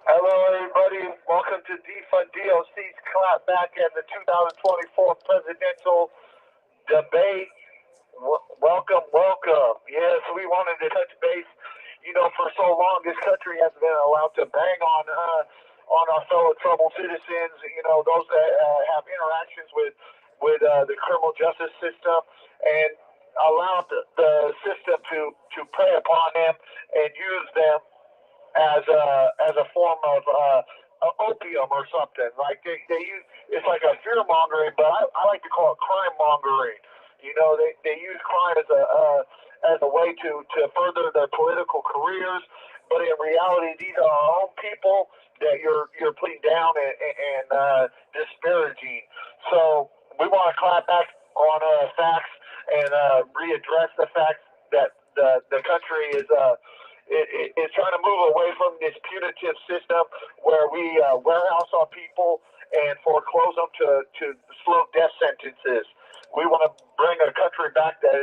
Hello, everybody. Welcome to Defund DOC's clap back at the 2024 presidential debate. Welcome, welcome. Yes, we wanted to touch base. For so long, this country has been allowed to bang on our fellow troubled citizens. Those that have interactions with the criminal justice system, and allow the system to prey upon them and use them as a form of opium or something. Like they use it's like a fear mongering, but I like to call it crime mongering. They use crime as a way to further their political careers, but in reality, these are our own people that you're putting down and disparaging. So we want to clap back on facts and readdress the facts that the country is trying to move away from this punitive system where we warehouse our people and foreclose them to slow death sentences. We want to bring a country back that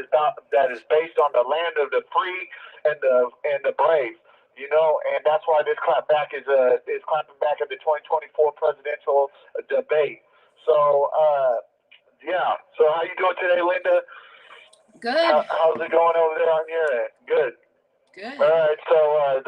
is based on the land of the free and the brave. And that's why this clapback is clapping back at the 2024 presidential debate. So yeah. So how you doing today, Linda? Good. How's it going over there on your end? Good. Good. All right, so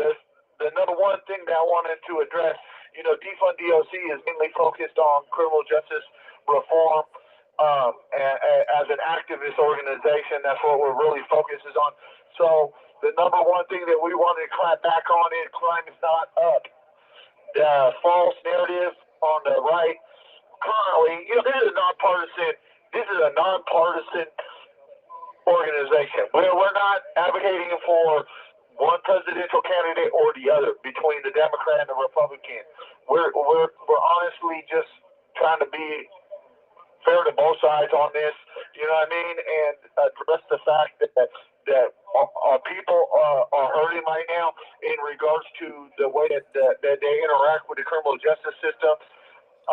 the number one thing that I wanted to address, Defund DOC is mainly focused on criminal justice reform. As an activist organization, that's what we're really focuses on. So the number one thing that we wanted to clap back on is crime is not up. The false narrative on the right currently, this is a nonpartisan organization. We're not advocating for one presidential candidate or the other between the Democrat and the Republican. We're honestly just trying to be fair to both sides on this. You know what I mean? And address the fact that our people are hurting right now in regards to the way that they interact with the criminal justice system.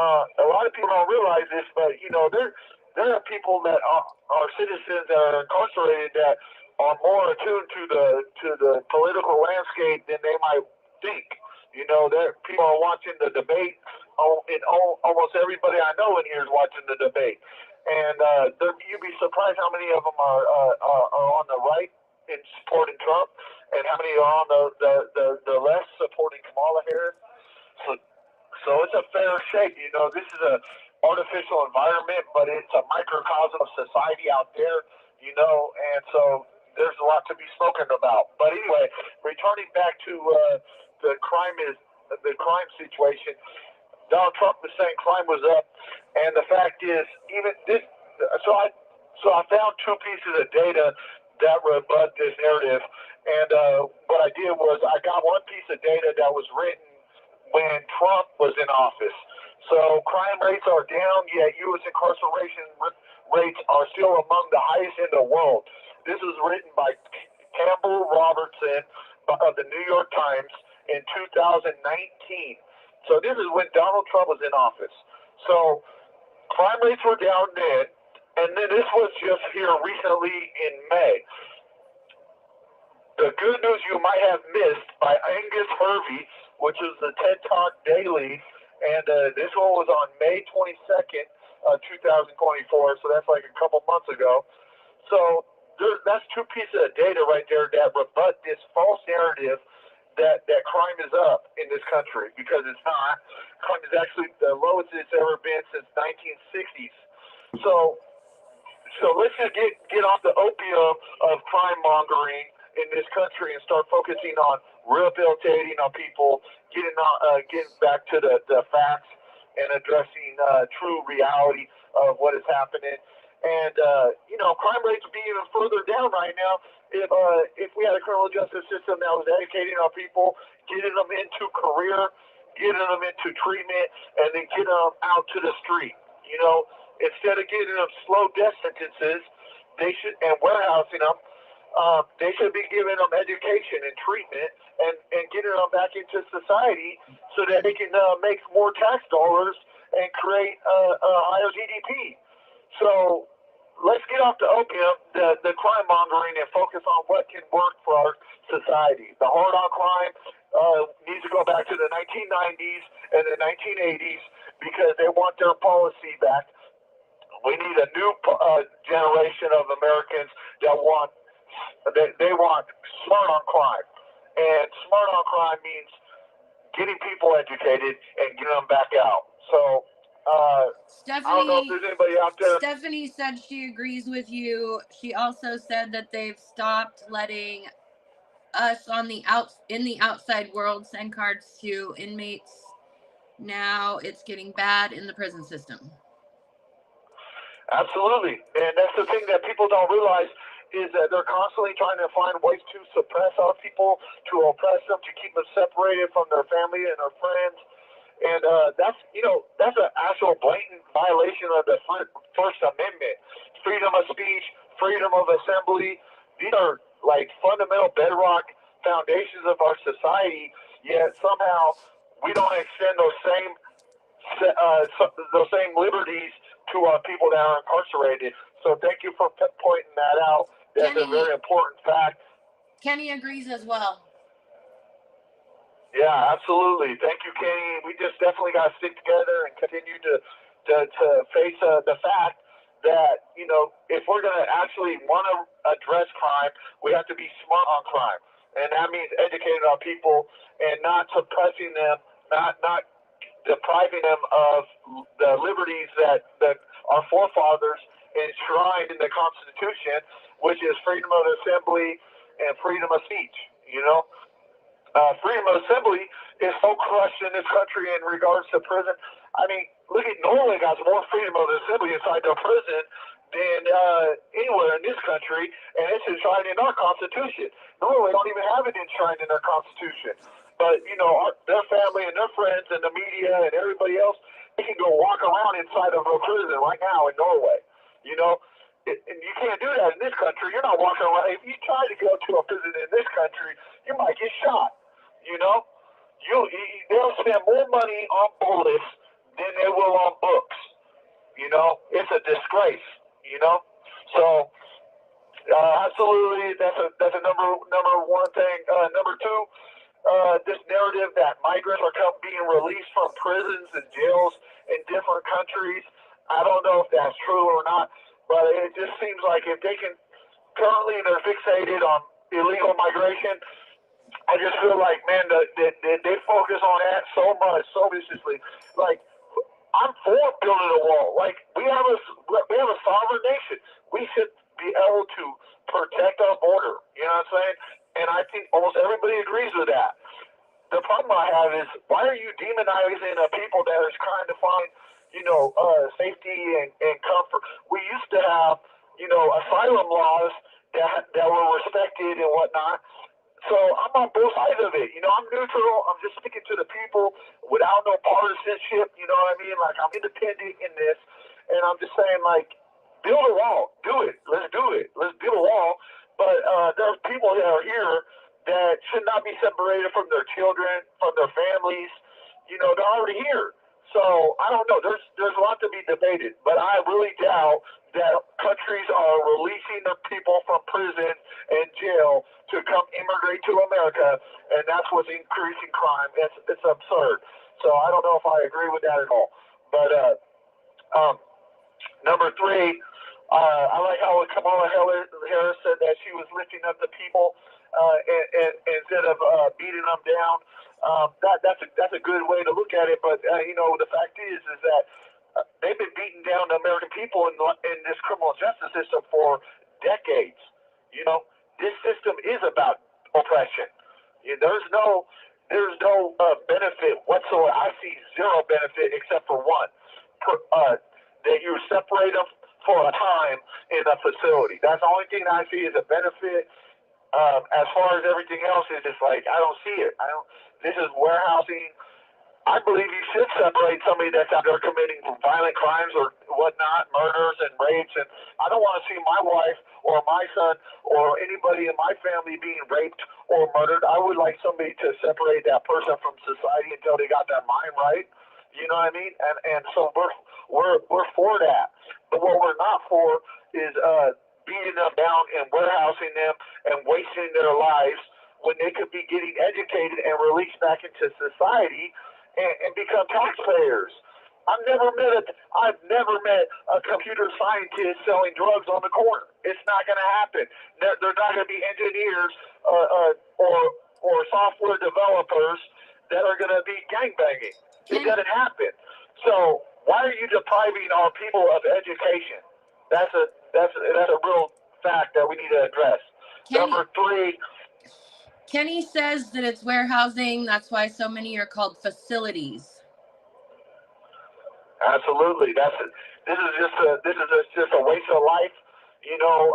A lot of people don't realize this, but there are people that are citizens that are incarcerated that are more attuned to the political landscape than they might think. There people are watching the debate. Almost everybody I know in here is watching the debate, and you'd be surprised how many of them are on the right in supporting Trump, and how many are on the left supporting Kamala Harris. So so it's a fair shake. This is a artificial environment, but it's a microcosm of society out there. And so there's a lot to be spoken about. But anyway, returning back to the crime situation. Donald Trump was saying crime was up, and the fact is, even this. So I found two pieces of data that rebut this narrative, and what I did was I got one piece of data that was written when Trump was in office. So crime rates are down, yet U.S. incarceration rates are still among the highest in the world. This was written by Campbell Robertson of the New York Times in 2019. So this is when Donald Trump was in office. So crime rates were down then, and then this was just here recently in May. The good news you might have missed by Angus Hervey, which is the TED Talk Daily, and this one was on May 22nd, 2024, so that's like a couple months ago. So that's two pieces of data right there that rebut this false narrative that crime is up in this country, because it's not. Crime is actually the lowest it's ever been since 1960s. So let's just get off the opium of crime mongering in this country and start focusing on rehabilitating our people, getting back to the facts and addressing true reality of what is happening. And crime rates would be even further down right now if we had a criminal justice system that was educating our people, getting them into career, getting them into treatment, and then getting them out to the street. Instead of getting them slow death sentences, and warehousing them. They should be giving them education and treatment and getting them back into society so that they can make more tax dollars and create a higher GDP. So let's get off the opium, the crime mongering, and focus on what can work for our society. The hard on crime needs to go back to the 1990s and the 1980s because they want their policy back. We need a new generation of Americans that they want smart on crime, and smart on crime means getting people educated and getting them back out. So I don't know if there's anybody out there. Stephanie said she agrees with you. She also said that they've stopped letting us in the outside world send cards to inmates. Now it's getting bad in the prison system. Absolutely. And that's the thing that people don't realize is that they're constantly trying to find ways to suppress our people, to oppress them, to keep them separated from their family and their friends. And that's an actual blatant violation of the First Amendment. Freedom of speech, freedom of assembly. These are like fundamental bedrock foundations of our society, yet somehow we don't extend those same liberties to people that are incarcerated. So thank you for pointing that out. That's a very important fact. Kenny agrees as well. Yeah, absolutely. Thank you, Kenny. We just definitely got to stick together and continue to face the fact that, if we're going to actually want to address crime, we have to be smart on crime. And that means educating our people and not suppressing them, not depriving them of the liberties that our forefathers enshrined in the Constitution, which is freedom of assembly and freedom of speech. Freedom of assembly is so crushed in this country in regards to prison. I mean, look at Norway has more freedom of assembly inside their prison than anywhere in this country, and it's enshrined in our Constitution. Norway don't even have it enshrined in their Constitution. But, their family and their friends and the media and everybody else, they can go walk around inside of a prison right now in Norway. And you can't do that in this country. You're not walking around. If you try to go to a prison in this country, you might get shot. They'll spend more money on bullets than they will on books. It's a disgrace. So absolutely, that's a number one thing. Number two, this narrative that migrants are being released from prisons and jails in different countries. I don't know if that's true or not, but it just seems like if they can, currently they're fixated on illegal migration. I just feel like, man, they focus on that so much, so viciously. Like, I'm for building a wall. Like, we have a sovereign nation. We should be able to protect our border. You know what I'm saying? And I think almost everybody agrees with that. The problem I have is, why are you demonizing a people that is trying to find, safety and comfort? We used to have, asylum laws that were respected and whatnot. So I'm on both sides of it. I'm neutral. I'm just sticking to the people without no partisanship. You know what I mean? Like, I'm independent in this. And I'm just saying, like, build a wall. Do it. Let's do it. Let's build a wall. But there's people that are here that should not be separated from their children, from their families. They're already here. So I don't know. There's a lot to be debated. But I really doubt that countries are releasing their people from prison and jail to come immigrate to America, and that's what's increasing crime. It's absurd. So I don't know if I agree with that at all. But number three, I like how Kamala Harris said that she was lifting up the people and instead of beating them down. That's a good way to look at it. But the fact is that they've been beating down the American people in this criminal justice system for decades. This system is about oppression. There's no benefit whatsoever. I see zero benefit except for one, that you separate them for a time in a facility. That's the only thing I see as a benefit. As far as everything else, is just like, I don't see it. This is warehousing. I believe you should separate somebody that's out there committing violent crimes or whatnot, murders and rapes. And I don't want to see my wife or my son or anybody in my family being raped or murdered. I would like somebody to separate that person from society until they got their mind right. You know what I mean? And so we're for that. But what we're not for beating them down and warehousing them and wasting their lives when they could be getting educated and released back into society and become taxpayers. I've never met a computer scientist selling drugs on the corner. It's not going to happen. They're not going to be engineers or software developers that are going to be gangbanging. It doesn't happen. So why are you depriving our people of education? That's a real fact that we need to address. Number 3. Kenny says that it's warehousing. That's why so many are called facilities. Absolutely. This is just a waste of life. You know,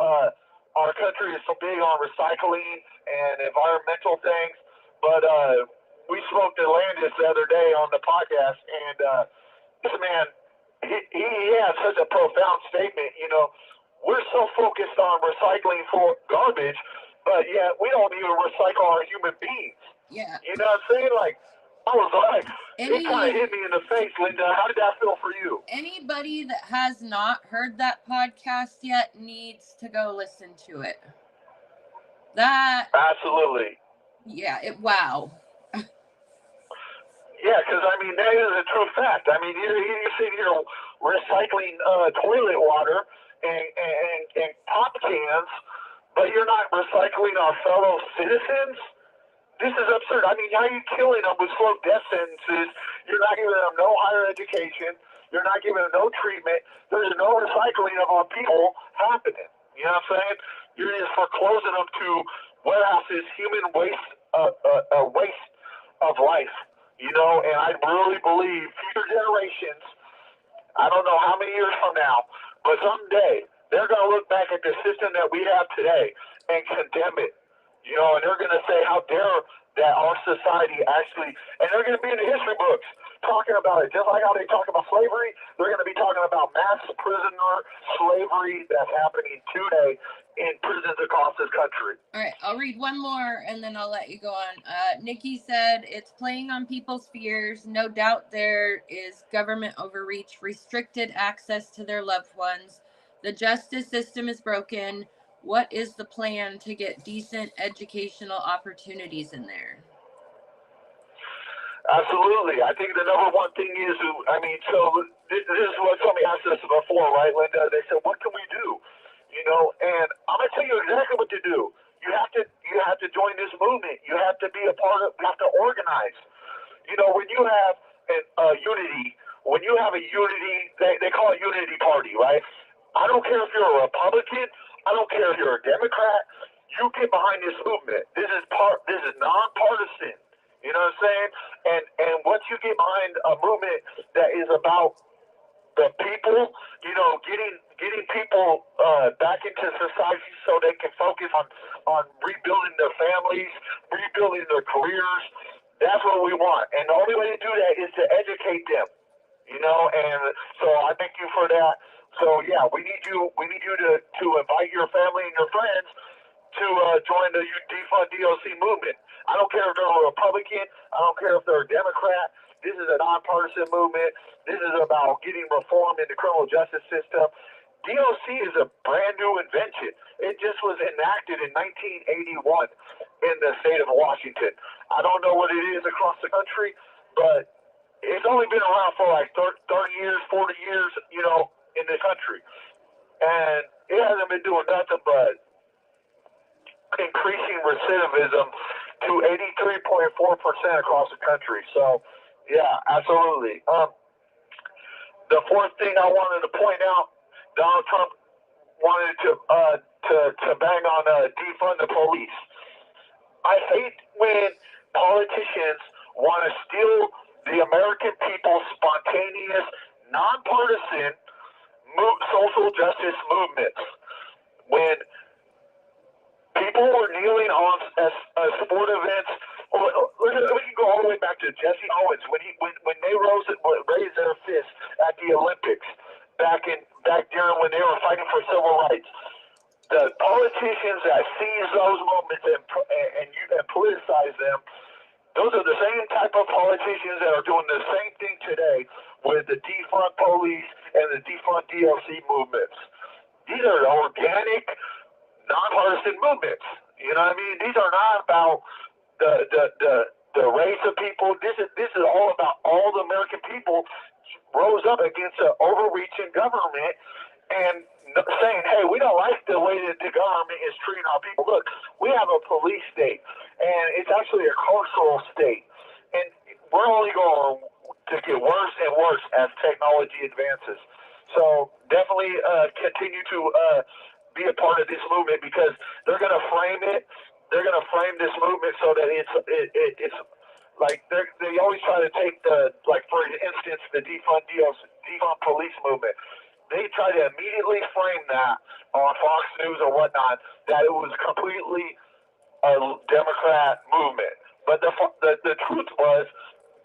our country is so big on recycling and environmental things, but we smoked Atlantis the other day on the podcast, and this man, he had such a profound statement. You know, we're so focused on recycling for garbage, but yet we don't even recycle our human beings. Yeah. You know what I'm saying? Like, I was like, it kind of hit me in the face, Linda. How did that feel for you? Anybody that has not heard that podcast yet needs to go listen to it. Absolutely. Yeah, wow. Yeah, because, I mean, that is a true fact. I mean, you're sitting here recycling toilet water and pop cans, but you're not recycling our fellow citizens? This is absurd. I mean, how are you killing them with slow death sentences? You're not giving them no higher education. You're not giving them no treatment. There's no recycling of our people happening. You know what I'm saying? You're just foreclosing them to warehouses, human waste, waste of life. You know, and I really believe future generations, I don't know how many years from now, but someday they're going to look back at the system that we have today and condemn it. You know, and they're going to say how dare that our society actually, and they're going to be in the history books talking about it. Just like how they talk about slavery, they're going to be talking about mass prisoner slavery that's happening today in prisons across this country. All right, I'll read one more and then I'll let you go on. Nikki said, it's playing on people's fears. No doubt there is government overreach, restricted access to their loved ones. The justice system is broken. What is the plan to get decent educational opportunities in there? Absolutely. I think the number one thing is, I mean, so this is what somebody asked us before, right, Linda? They said, what can we do? You know, and I'm going to tell you exactly what to do. You have to join this movement. You have to be a part of, you have to organize. You know, when you have unity, they call it unity party, right? I don't care if you're a Republican. I don't care if you're a Democrat. You get behind this movement. This is nonpartisan. You know what I'm saying? And once you get behind a movement that is about the people, you know, getting people back into society so they can focus on rebuilding their families, rebuilding their careers, that's what we want. And the only way to do that is to educate them. You know, and so I thank you for that. So yeah, we need you to invite your family and your friends to join the Defund DOC movement. I don't care if they're a Republican. I don't care if they're a Democrat. This is a nonpartisan movement. This is about getting reform in the criminal justice system. DOC is a brand new invention. It just was enacted in 1981 in the state of Washington. I don't know what it is across the country, but it's only been around for like 30 years, 40 years, you know, in the country. And it hasn't been doing nothing but increasing recidivism to 83.4% across the country. So, yeah, absolutely. The fourth thing I wanted to point out, Donald Trump wanted to bang on defund the police. I hate when politicians want to steal the American people's spontaneous, nonpartisan social justice movements. When people were kneeling on sport events, we can go all the way back to Jesse Owens when they raised their fists at the Olympics back during when they were fighting for civil rights. The politicians that seize those moments and politicize them, those are the same type of politicians that are doing the same thing today with the defund police and the defund DOC movements. these are organic, nonpartisan movements. You know what I mean? These are not about the race of people. This is all about all the American people rose up against an overreaching government and saying, hey, we don't like the way that the government is treating our people. Look, we have a police state, and it's actually a carceral state. And we're only going to get worse and worse as technology advances. So definitely continue to be a part of this movement because they're going to frame it. They're going to frame this movement so that it's like they always try to take like for instance the defund police movement. They try to immediately frame that on Fox News or whatnot that it was completely a Democrat movement. But the truth was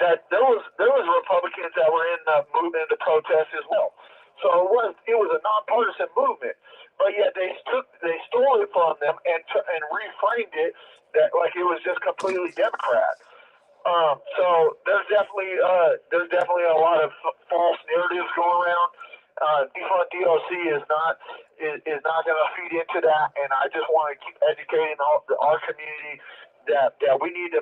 that there was Republicans that were in the movement, the protest as well. So it was a nonpartisan movement. But yet they stole it from them and reframed it that like it was just completely Democrat. So there's definitely a lot of false narratives going around. Defund DOC is not going to feed into that, and I just want to keep educating our community that we need to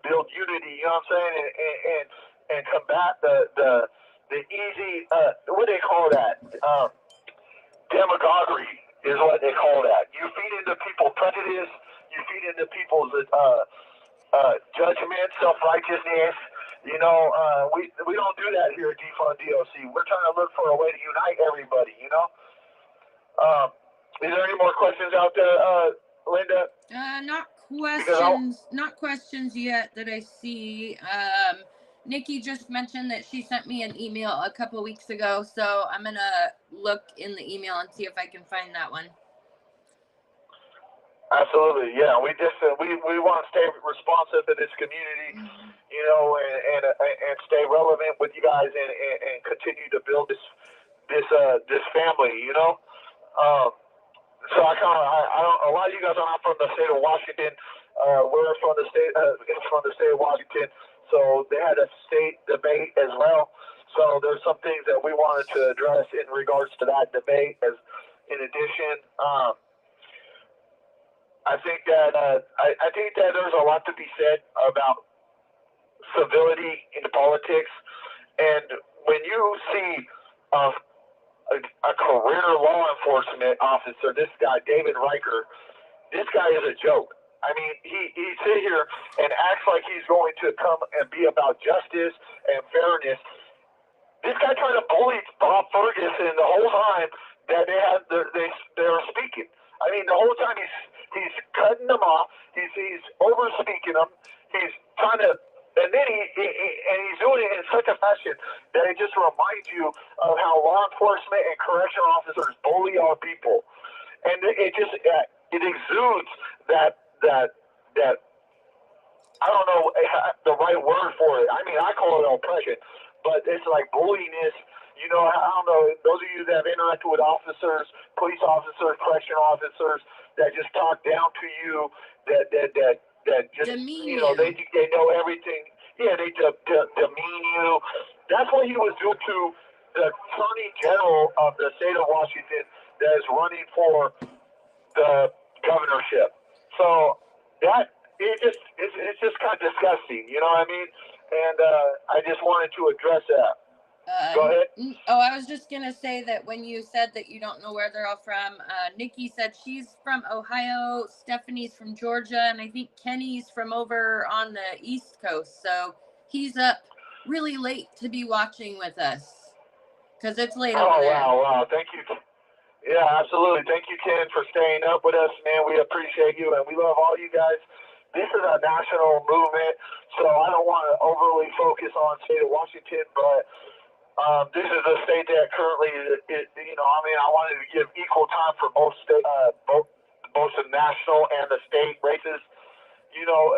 build unity. You know what I'm saying, and combat the easy what do they call that? Demagoguery is what they call that. You feed into people prejudice. You feed into people's judgment, self-righteousness. You know, we don't do that here at Defund DOC. We're trying to look for a way to unite everybody. You know. Is there any more questions out there, Linda? Not questions yet that I see. Nikki just mentioned that she sent me an email a couple weeks ago, so I'm gonna look in the email and see if I can find that one. Absolutely, yeah. We just we want to stay responsive to this community, you know, and stay relevant with you guys and continue to build this family, you know. So I don't. A lot of you guys are not from the state of Washington. We're from the state of Washington. So they had a state debate as well. So there's some things that we wanted to address in regards to that debate. As in addition, I think that there's a lot to be said about civility in politics, and when you see a career law enforcement officer, this guy David Riker, this guy is a joke. I mean, he sit here and acts like he's going to come and be about justice and fairness. This guy tried to bully Bob Ferguson the whole time that they were speaking. I mean, the whole time he's cutting them off. He's over speaking them. He's trying to, and then he's doing it in such a fashion that it just reminds you of how law enforcement and correctional officers bully our people, and it exudes that I don't know the right word for it. I mean, I call it oppression, but it's like bullyingness. You know, I don't know, those of you that have interacted with officers, police officers, correctional officers that just talk down to you, that just, demean you know, they know everything. Yeah, they demean you. That's what he was doing to the Attorney General of the state of Washington that is running for the governorship. So it's just kind of disgusting, you know what I mean? And I just wanted to address that. Go ahead. I was just gonna say that when you said that you don't know where they're all from, Nikki said she's from Ohio, Stephanie's from Georgia, and I think Kenny's from over on the East Coast. So he's up really late to be watching with us because it's late over there. Wow! Thank you. Yeah, absolutely. Thank you, Ken, for staying up with us, man. We appreciate you, and we love all you guys. This is a national movement, so I don't want to overly focus on state of Washington, but this is a state that currently, you know, I mean, I wanted to give equal time for both both the national and the state races, you know,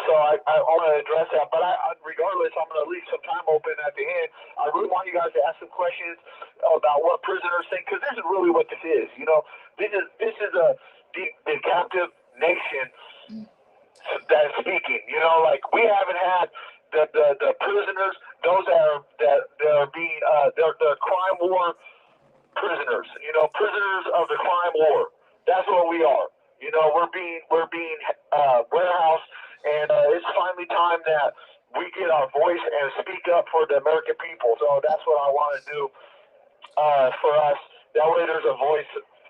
so I want to address that. But regardless, I'm going to leave some time open at the end. I really want you guys to ask some questions about what prisoners think, because this is really what this is. You know, this is the captive nation that is speaking. You know, like we haven't had the prisoners, those that are being the crime war prisoners. Prisoners of the crime war. That's what we are. We're being warehoused, and it's finally time that we get our voice and speak up for the American people. So that's what I want to do for us. That way, there's a voice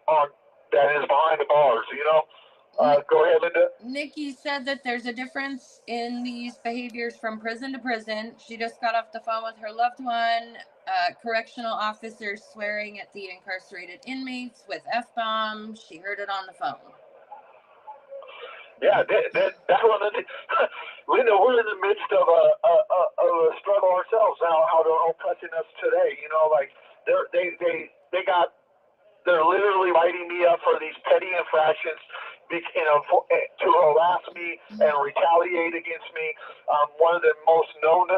on that is behind the bars. Go ahead, Linda. Nikki said that there's a difference in these behaviors from prison to prison. She just got off the phone with her loved one. Correctional officers swearing at the incarcerated inmates with F-bombs. She heard it on the phone. Yeah, that's one of the things. Linda, we're in the midst of a struggle ourselves now. How they're oppressing us today. Like they're literally writing me up for these petty infractions, to harass me and retaliate against me. I'm one of the most known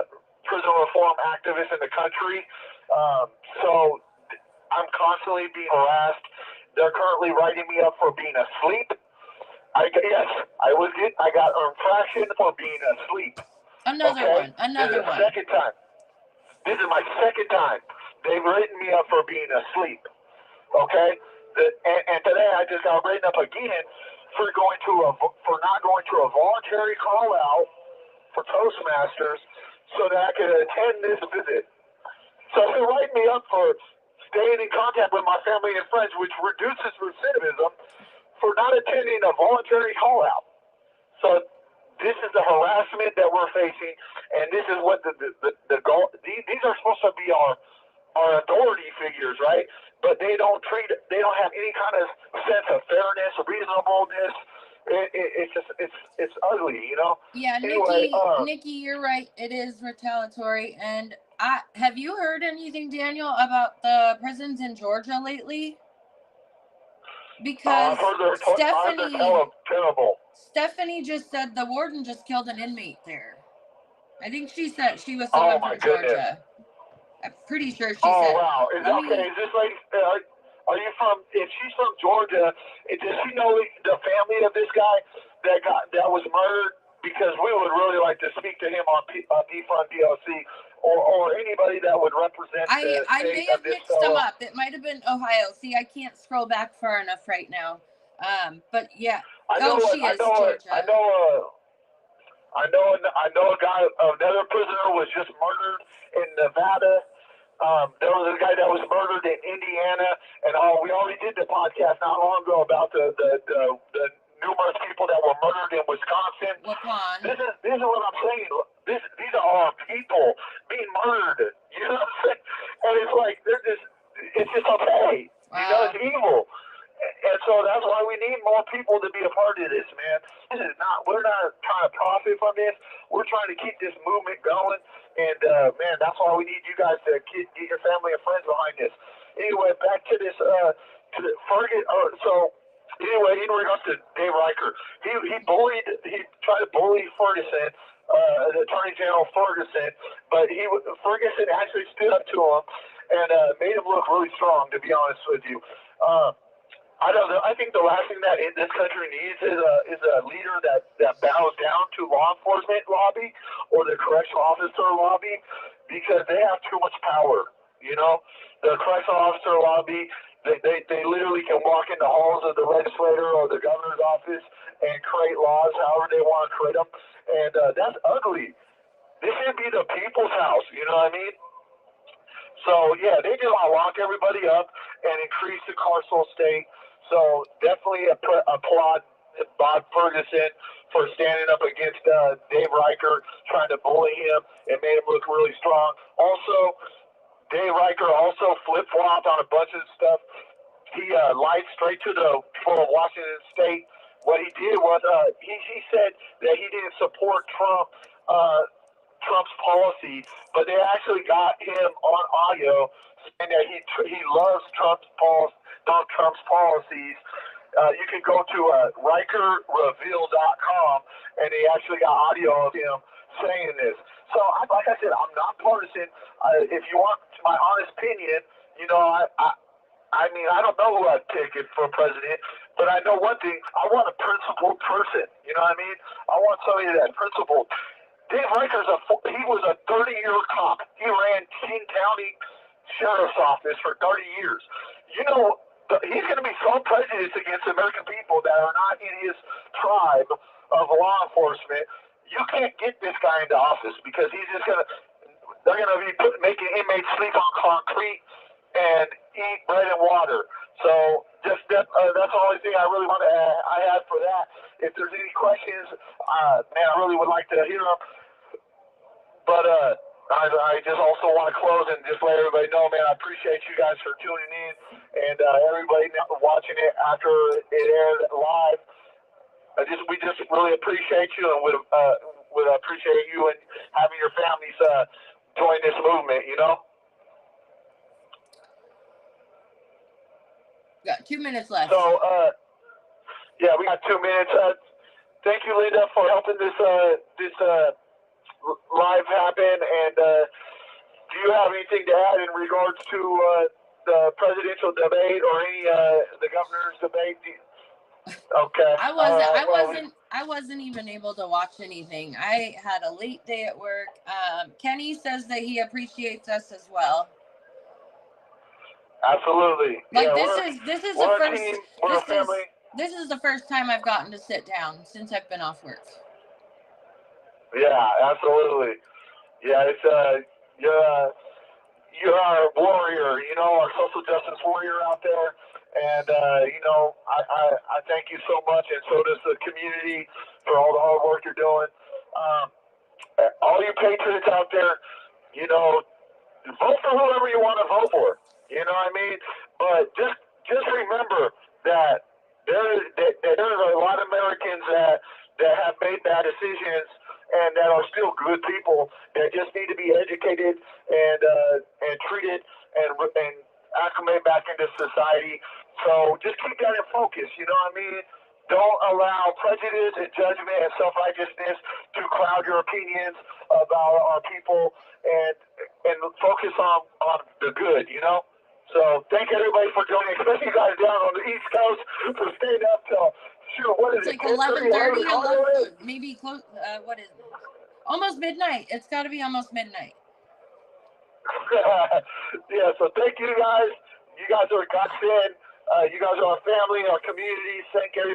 prison reform activists in the country. So I'm constantly being harassed. They're currently writing me up for being asleep. I got an infraction for being asleep. Another one. Second time. This is my second time. They've written me up for being asleep. Okay? And today I just got written up again for not going to a voluntary call out for Toastmasters so that I could attend this visit. So they write me up for staying in contact with my family and friends, which reduces recidivism, for not attending a voluntary call out. So this is the harassment that we're facing, and this is what the goal. These are supposed to be our authority figures, right? But they don't have any kind of sense of fairness, reasonableness. It's ugly, Yeah, anyway, Nikki, you're right. It is retaliatory. And have you heard anything, Daniel, about the prisons in Georgia lately? Because Stephanie just said the warden just killed an inmate there. I think she said she was the one from Georgia. I'm pretty sure she said. Oh wow! Is this lady? Are you from? If she's from Georgia, does she know the family of this guy that was murdered? Because we would really like to speak to him on Defund DLC, or anybody that would represent. I may have mixed them up. It might have been Ohio. See, I can't scroll back far enough right now. But yeah. Georgia. I know a guy. Another prisoner was just murdered in Nevada. There was a guy that was murdered in Indiana, and we already did the podcast not long ago about the numerous people that were murdered in Wisconsin. This is what I'm saying. These are our people being murdered. You know what I'm saying? And it's like it's just okay. Wow. It's evil. And so that's why we need more people to be a part of this, man. We're not trying to profit from this. We're trying to keep this movement going. And, man, that's why we need you guys to get your family and friends behind this. Anyway, back to this, Ferguson. Anyway, in regards to Dave Riker, he tried to bully Ferguson, the Attorney General Ferguson, but Ferguson actually stood up to him and made him look really strong, to be honest with you. I don't know. I think the last thing that this country needs is a leader that bows down to law enforcement lobby or the correctional officer lobby, because they have too much power. The correctional officer lobby, they literally can walk in the halls of the legislator or the governor's office and create laws however they want to create them, and that's ugly. This should be the people's house. You know what I mean? So yeah, they just want to lock everybody up and increase the carceral state. So definitely applaud Bob Ferguson for standing up against Dave Riker, trying to bully him and made him look really strong. Also, Dave Riker also flip-flopped on a bunch of stuff. He lied straight to the people of Washington State. What he did was he said that he didn't support Trump's policy, but they actually got him on audio saying that he loves Trump's policies. You can go to RikerReveal.com, and they actually got audio of him saying this. So, like I said, I'm not partisan. If you want my honest opinion, I mean, I don't know who I'd pick for president, but I know one thing. I want a principled person. You know what I mean? I want somebody that's principled. Dave Riker's he was a 30-year cop. He ran King County Sheriff's Office for 30 years. he's going to be so prejudiced against American people that are not in his tribe of law enforcement. You can't get this guy into office because he's just going to. They're going to be making inmates sleep on concrete and eat bread and water. So just that's the only thing I really want to add. I had for that. If there's any questions, man, I really would like to hear them. But I just also want to close and just let everybody know, man, I appreciate you guys for tuning in and everybody watching it after it aired live. We just really appreciate you and would appreciate you and having your families join this movement. Got 2 minutes left. So yeah, we got 2 minutes. Thank you, Linda, for helping this live happen. And do you have anything to add in regards to the presidential debate or any the governor's debate? Okay. I wasn't even able to watch anything. I had a late day at work. Kenny says that he appreciates us as well. Absolutely. Like yeah, this is the first team, we're a family. This is the first time I've gotten to sit down since I've been off work. Yeah, absolutely. Yeah, it's you're our warrior, our social justice warrior out there. And, I thank you so much, and so does the community for all the hard work you're doing. All you patriots out there, vote for whoever you want to vote for. You know what I mean? But just remember that there's a lot of Americans that have made bad decisions and that are still good people that just need to be educated and treated and acclimate back into society. So just keep that in focus. You know what I mean? Don't allow prejudice and judgment and self-righteousness to cloud your opinions about our people, and focus on the good. So thank everybody for joining, especially you guys down on the East Coast for staying up till what is it's it? Like 11:30, maybe close. What is it? Almost midnight. It's got to be almost midnight. Yeah. So thank you guys. You guys are godsend. You guys are our family, our community. Thank everybody.